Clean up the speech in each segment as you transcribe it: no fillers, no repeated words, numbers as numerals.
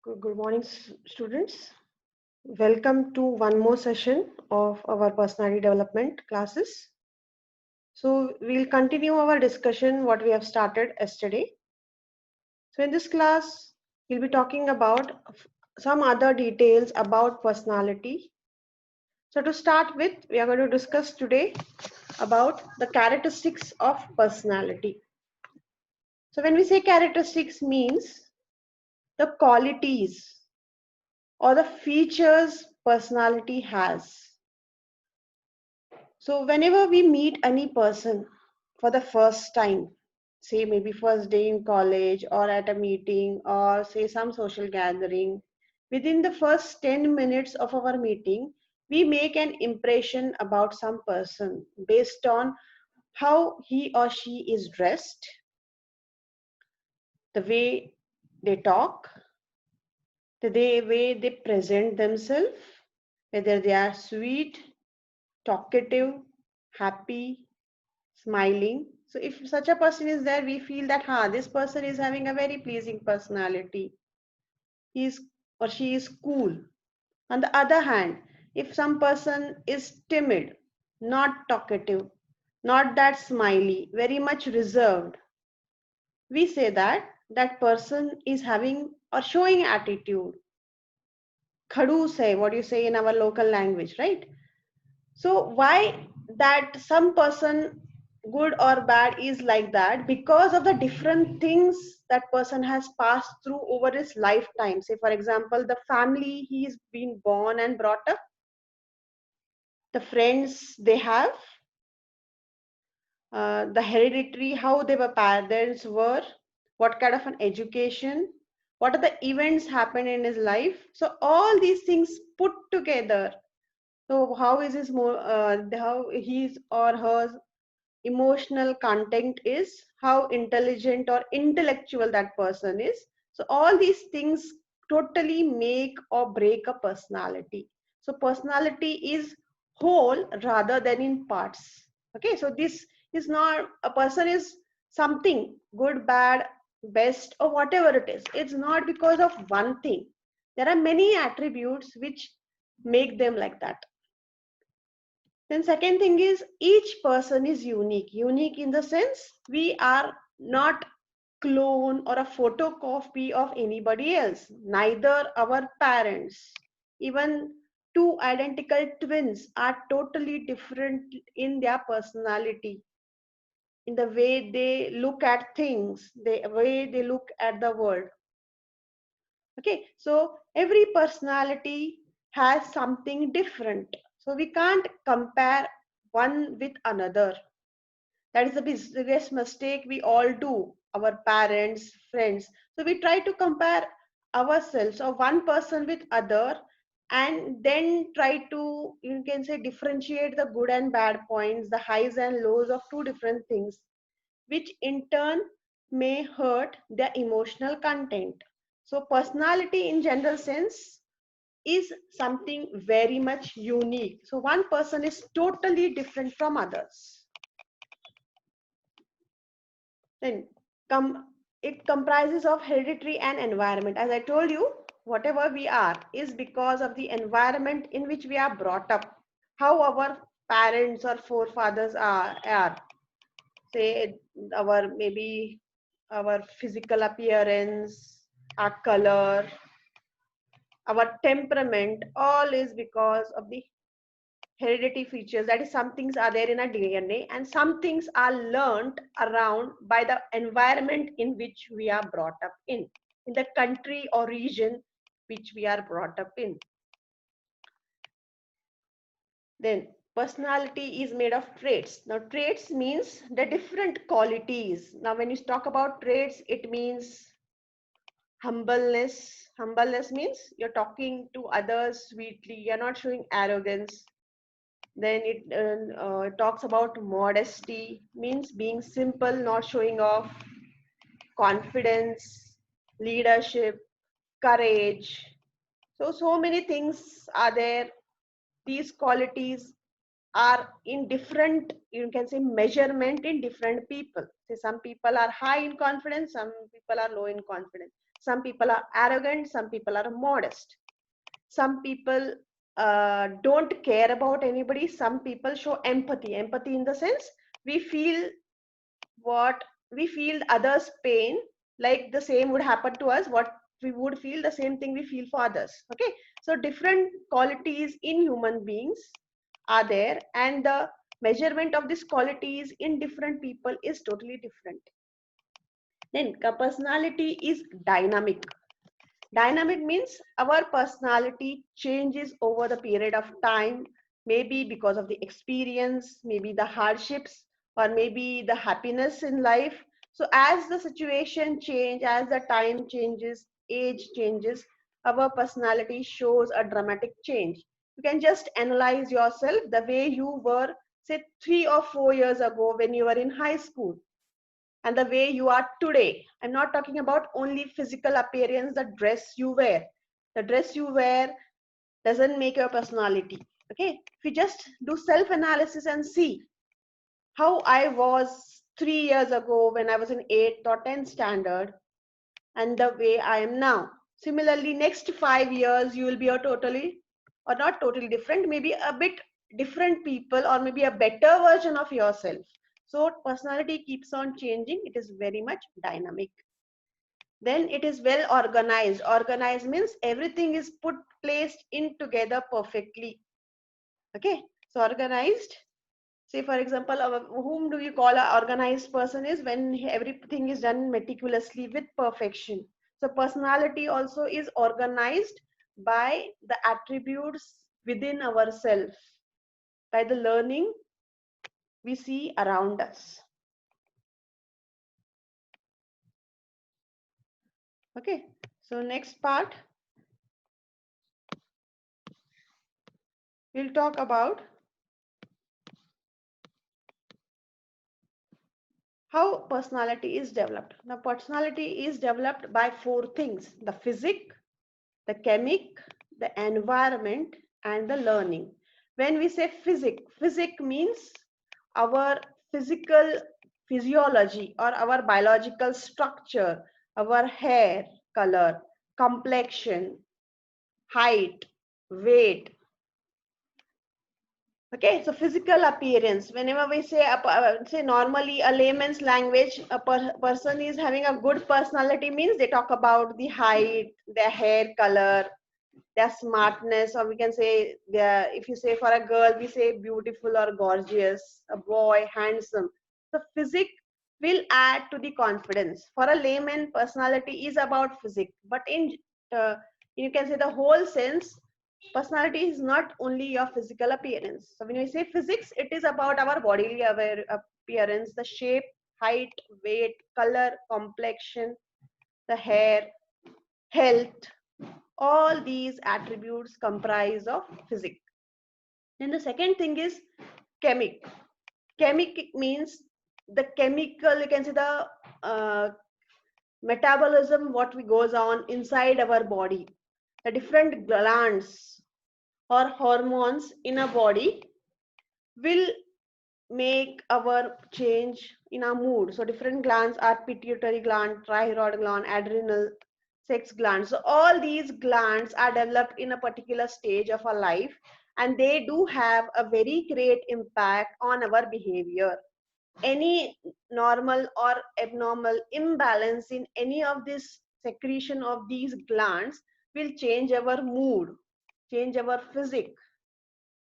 Good morning, students. Welcome to one more session of our personality development classes. So we'll continue our discussion what we have started yesterday. So in this class, we'll be talking about some other details about personality. So to start with, we are going to discuss today about the characteristics of personality. So when we say characteristics means the qualities or the features personality has. So whenever we meet any person for the first time, say maybe first day in college or at a meeting or say some social gathering, within the first 10 minutes of our meeting, we make an impression about some person based on how he or she is dressed, the way they talk, way they present themselves, whether they are sweet, talkative, happy, smiling. So if such a person is there, we feel that this person is having a very pleasing personality. He is or she is cool. On the other hand, if some person is timid, not talkative, not that smiley, very much reserved, we say that that person is having or showing attitude. Khadu say, what you say in our local language, right? So why that some person good or bad is like that? Because of the different things that person has passed through over his lifetime. Say for example, the family he's been born and brought up, the friends they have, the hereditary, how their parents were, what kind of an education, what are the events happened in his life. So all these things put together. So how is his more how his or her emotional content is, how intelligent or intellectual that person is. So all these things totally make or break a personality. So personality is whole rather than in parts. Okay, so this is not a person is something good, bad, best, or whatever it is. It's not because of one thing. There are many attributes which make them like that. Then second thing is each person is unique. Unique in the sense we are not clone or a photocopy of anybody else. Neither our parents, even two identical twins are totally different in their personality, in the way they look at things, the way they look at the world. Okay, so every personality has something different. So we can't compare one with another. That is the biggest mistake we all do, our parents, friends. So we try to compare ourselves or one person with other and then try to, you can say, differentiate the good and bad points, the highs and lows of two different things, which in turn may hurt their emotional content. So personality in general sense is something very much unique. So one person is totally different from others. Then it comprises of hereditary and environment. As I told you, whatever we are is because of the environment in which we are brought up. How our parents or forefathers are. Say our maybe our physical appearance, our color, our temperament, all is because of the heredity features. That is, some things are there in our DNA and some things are learned around by the environment in which we are brought up in the country or region which we are brought up in. Then personality is made of traits. Now traits means the different qualities. Now when you talk about traits, it means humbleness. Humbleness means you're talking to others sweetly, you're not showing arrogance. Then it talks about modesty, means being simple, not showing off, confidence, leadership, courage. So many things are there. These qualities are in different, you can say, measurement in different people. Say some people are high in confidence, some people are low in confidence. Some people are arrogant, some people are modest. Some people don't care about anybody. Some people show empathy. Empathy in the sense we feel what we feel others' pain, like the same would happen to us. What we would feel, the same thing we feel for others. Okay, so different qualities in human beings are there, and the measurement of these qualities in different people is totally different. Then personality is dynamic. Dynamic means our personality changes over the period of time, maybe because of the experience, maybe the hardships, or maybe the happiness in life. So as the situation change, as the time changes, age changes, our personality shows a dramatic change. You can just analyze yourself the way you were, say, 3 or 4 years ago when you were in high school and the way you are today. I'm not talking about only physical appearance, the dress you wear. The dress you wear doesn't make your personality. Okay, if you just do self analysis and see how I was 3 years ago when I was in 8th or 10th standard and the way I am now. Similarly, next 5 years, you will be a totally, or not totally different, maybe a bit different people, or maybe a better version of yourself. So personality keeps on changing. It is very much dynamic. Then it is well organized. Organized means everything is put placed in together perfectly. Okay, so organized. Say for example, whom do you call an organized person is when everything is done meticulously with perfection. So personality also is organized by the attributes within ourselves, by the learning we see around us. Okay, so next part we'll talk about how personality is developed. Now personality is developed by four things: the physic, the chemic, the environment, and the learning. When we say physic means our physical physiology or our biological structure, our hair color, complexion, height, weight. Okay, so physical appearance. Whenever we say, say normally a layman's language, a person is having a good personality means they talk about the height, their hair color, their smartness, or we can say their, if you say for a girl, we say beautiful or gorgeous, a boy, handsome. So physique will add to the confidence. For a layman, personality is about physique, but in you can say the whole sense, personality is not only your physical appearance. So when we say physics, it is about our bodily appearance, the shape, height, weight, color, complexion, the hair, health. All these attributes comprise of physics. Then the second thing is chemic. Chemic means the chemical, you can say the metabolism, what we goes on inside our body. The different glands or hormones in our body will make our change in our mood. So different glands are pituitary gland, thyroid gland, adrenal, sex glands. So all these glands are developed in a particular stage of our life, and they do have a very great impact on our behavior. Any normal or abnormal imbalance in any of this secretion of these glands will change our mood, change our physique,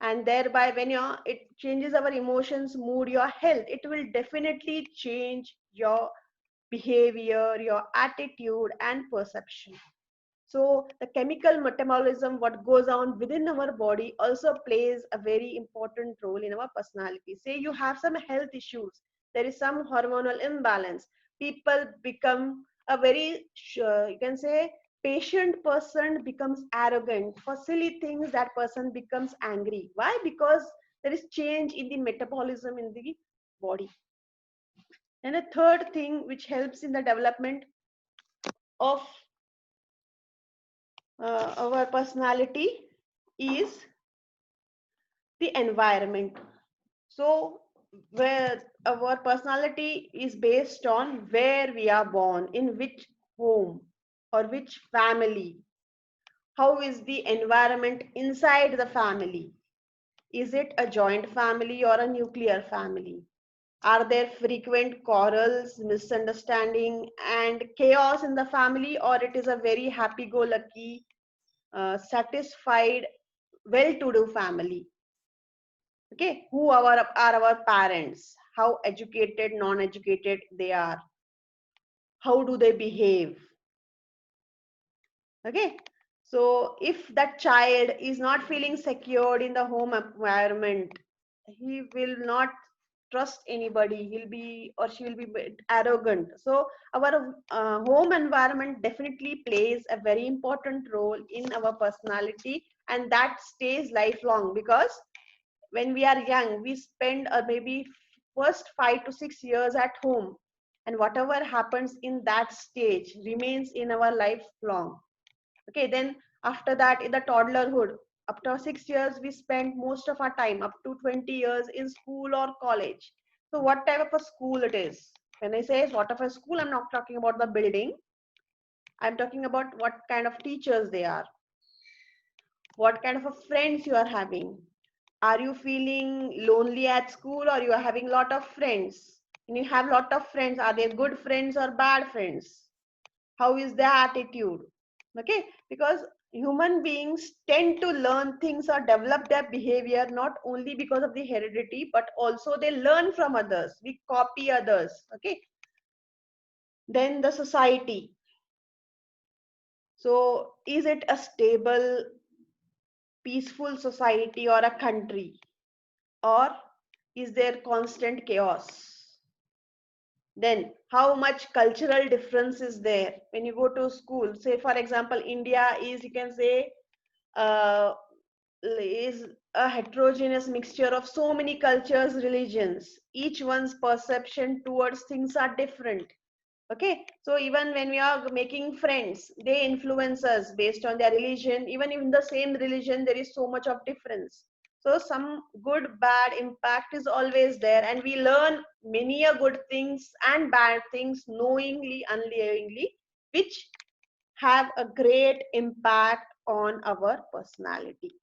and thereby when it changes our emotions, mood, your health, it will definitely change your behavior, your attitude and perception. So the chemical metabolism, what goes on within our body, also plays a very important role in our personality. Say you have some health issues, there is some hormonal imbalance, people become a very you can say patient person becomes arrogant for silly things. That person becomes angry. Why? Because there is change in the metabolism in the body. And the third thing which helps in the development of our personality is the environment. So where our personality is based on where we are born, in which home, or which family? How is the environment inside the family? Is it a joint family or a nuclear family? Are there frequent quarrels, misunderstanding, and chaos in the family, or it is a very happy-go-lucky, satisfied, well-to-do family? Okay, who are our parents? How educated, non-educated they are? How do they behave? Okay, so if that child is not feeling secured in the home environment, he will not trust anybody. He'll be or she will be bit arrogant. So our home environment definitely plays a very important role in our personality, and that stays lifelong, because when we are young we spend maybe first 5 to 6 years at home, and whatever happens in that stage remains in our lifelong. Okay, then after that, in the toddlerhood, after 6 years we spend most of our time, up to 20 years, in school or college. So what type of a school it is? When I say what of a school, I'm not talking about the building. I'm talking about what kind of teachers they are, what kind of a friends you are having. Are you feeling lonely at school, or you are having lot of friends? And you have lot of friends, are they good friends or bad friends? How is their attitude? Okay, because human beings tend to learn things or develop their behavior not only because of the heredity, but also they learn from others. We copy others. Okay, then the society. So is it a stable, peaceful society or a country, or is there constant chaos? Then how much cultural difference is there when you go to school? Say for example, India is, you can say, uh, is a heterogeneous mixture of so many cultures, religions. Each one's perception towards things are different. Okay, so even when we are making friends, they influence us based on their religion. Even in the same religion, there is so much of difference. So some good bad impact is always there, and we learn many a good things and bad things knowingly, unknowingly, which have a great impact on our personality.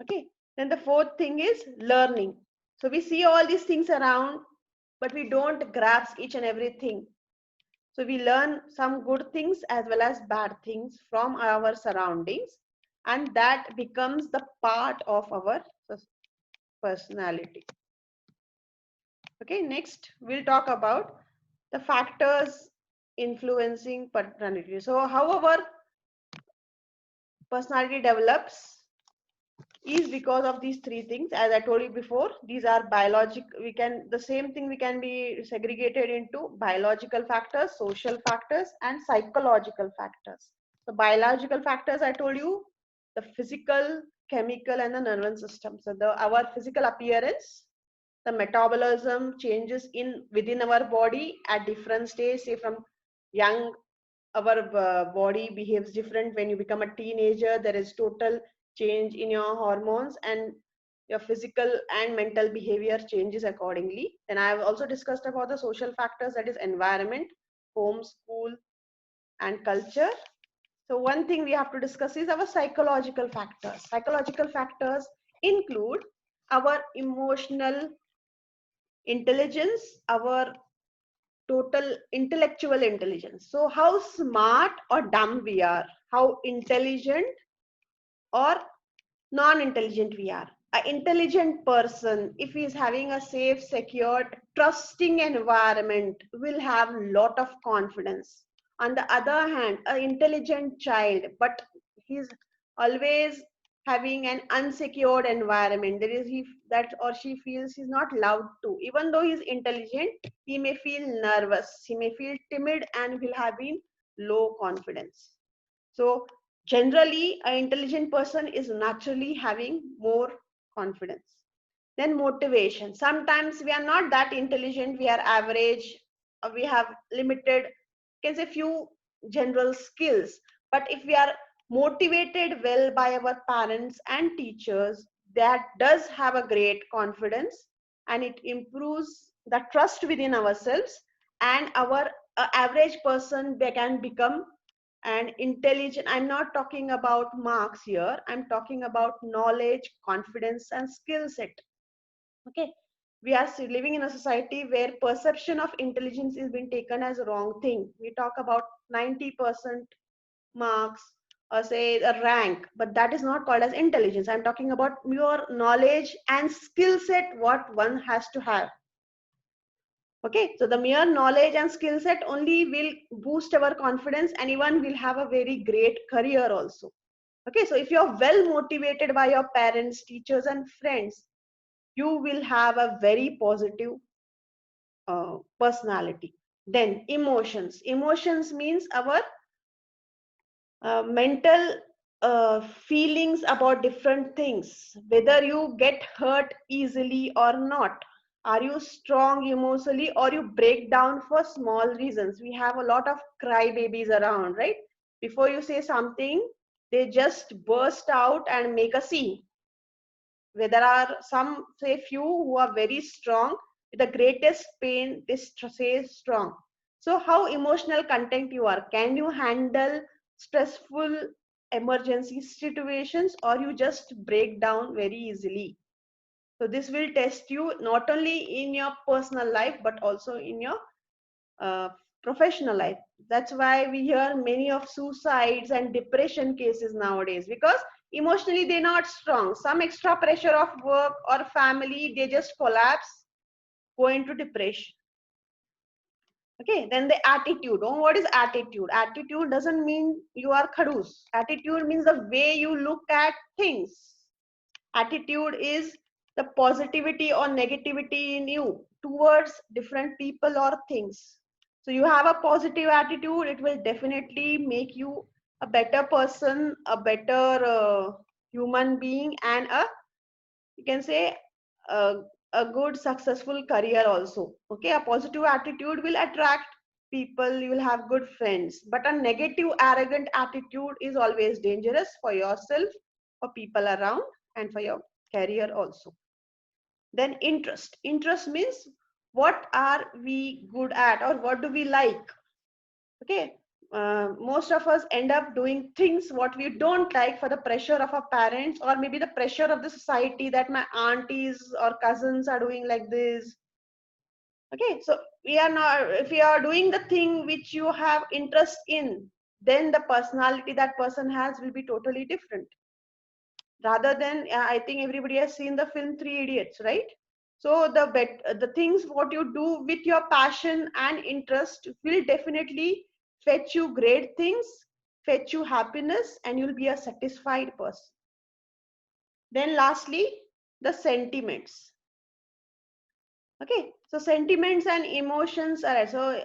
Okay, then the fourth thing is learning. So we see all these things around, but we don't grasp each and everything. So we learn some good things as well as bad things from our surroundings, and that becomes the part of our personality. Okay, next we'll talk about the factors influencing personality. So how our personality develops is because of these three things. As I told you before, these are biologic. We can, the same thing we can be segregated into biological factors, social factors, and psychological factors. The biological factors, I told you, the physical, chemical, and the nervous system. So the our physical appearance, the metabolism changes in within our body at different stages. Say from young, our body behaves different. When you become a teenager, there is total change in your hormones, and your physical and mental behavior changes accordingly. Then I have also discussed about the social factors, that is environment, home, school, and culture. So one thing we have to discuss is our psychological factors. Psychological factors include our emotional intelligence, our total intellectual intelligence. So how smart or dumb we are, how intelligent or non-intelligent we are. An intelligent person, if he is having a safe, secured, trusting environment, will have lot of confidence. On the other hand, an intelligent child, but he's always having an unsecured environment, there is he that or she feels he's not loved to. Even though he's intelligent, he may feel nervous, he may feel timid, and will have been low confidence. So generally, an intelligent person is naturally having more confidence. Then motivation. Sometimes we are not that intelligent, we are average, or we have limited, can say few general skills. But if we are motivated well by our parents and teachers, that does have a great confidence, and it improves the trust within ourselves and our an average person they can become an intelligent. I'm not talking about marks here. I'm talking about knowledge, confidence, and skill set. Okay, we are living in a society where perception of intelligence is being taken as a wrong thing. We talk about 90% marks or say a rank, but that is not called as intelligence. I'm talking about your knowledge and skill set what one has to have. Okay, so the mere knowledge and skill set only will boost our confidence, and even will have a very great career also. Okay, so if you're well motivated by your parents, teachers, and friends, you will have a very positive personality. Then emotions means our mental feelings about different things, whether you get hurt easily or not. Are you strong emotionally, or you break down for small reasons? We have a lot of cry babies around, right? Before you say something, they just burst out and make a scene. Where there are some, say few, who are very strong, with the greatest pain they say strong. So how emotional content you are? Can you handle stressful emergency situations, or you just break down very easily? So this will test you not only in your personal life but also in your uh, professional life. That's why we hear many of suicides and depression cases nowadays, because emotionally they're not strong. Some extra pressure of work or family, they just collapse, go into depression. Okay, then the attitude. Oh, what is attitude? Attitude doesn't mean you are khadus. Attitude means the way you look at things. Attitude is the positivity or negativity in you towards different people or things. So you have a positive attitude, it will definitely make you a better person, a better human being, and a, you can say, a, a good successful career also. Okay, a positive attitude will attract people, you will have good friends. But a negative arrogant attitude is always dangerous for yourself, for people around, and for your career also. Then interest means what are we good at, or what do we like. Okay, most of us end up doing things what we don't like for the pressure of our parents, or maybe the pressure of the society, that my aunties or cousins are doing like this. Okay, so we are not, if we are doing the thing which you have interest in, then the personality that person has will be totally different. Rather than, I think everybody has seen the film Three Idiots, right? So the things what you do with your passion and interest will definitely fetch you great things, fetch you happiness, and you'll be a satisfied person. Then lastly, the sentiments. Okay, so sentiments and emotions are, so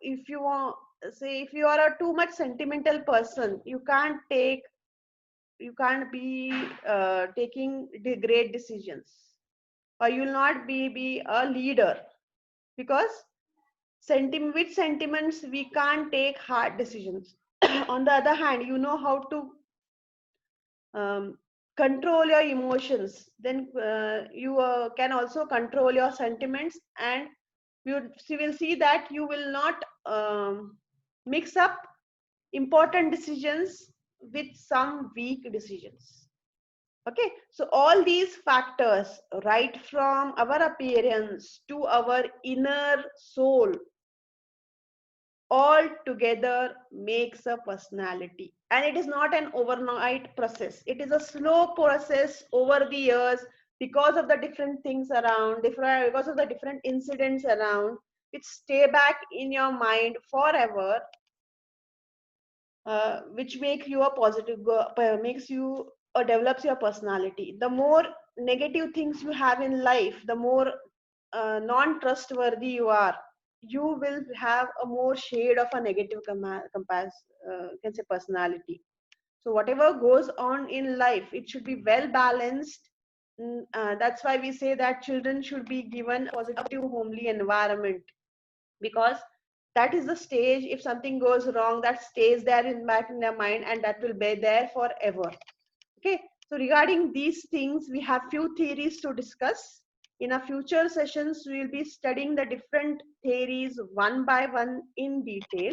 if you want, say if you are a too much sentimental person, you can't be taking the great decisions, or you will not be a leader, because with sentiments we can't take hard decisions. On the other hand, you know how to um, control your emotions, then you can also control your sentiments, and you will see that you will not mix up important decisions with some weak decisions. Okay, so all these factors, right from our appearance to our inner soul, all together makes a personality. And it is not an overnight process. It is a slow process over the years, because of the different things around, because of the different incidents around, which stay back in your mind forever, which make you a makes you or develops your personality. The more negative things you have in life, the more non-trustworthy you are, you will have a more shade of a negative can say personality. So whatever goes on in life, it should be well balanced. That's why we say that children should be given a positive homely environment, because that is the stage, if something goes wrong, that stays there in back in their mind, and that will be there forever. Okay, so regarding these things, we have few theories to discuss. In our future sessions, we will be studying the different theories one by one in detail.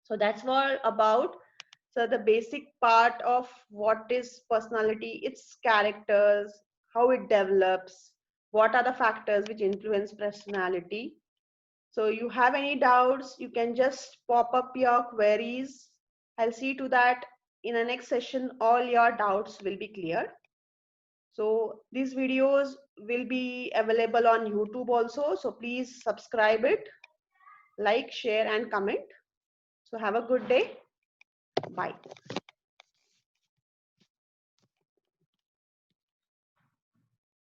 So that's all about. So the basic part of what is personality, its characters, how it develops, what are the factors which influence personality. So you have any doubts, you can just pop up your queries. I'll see to that in the next session, all your doubts will be cleared. So these videos will be available on YouTube also. So please subscribe it, like, share and comment. So have a good day. Bye.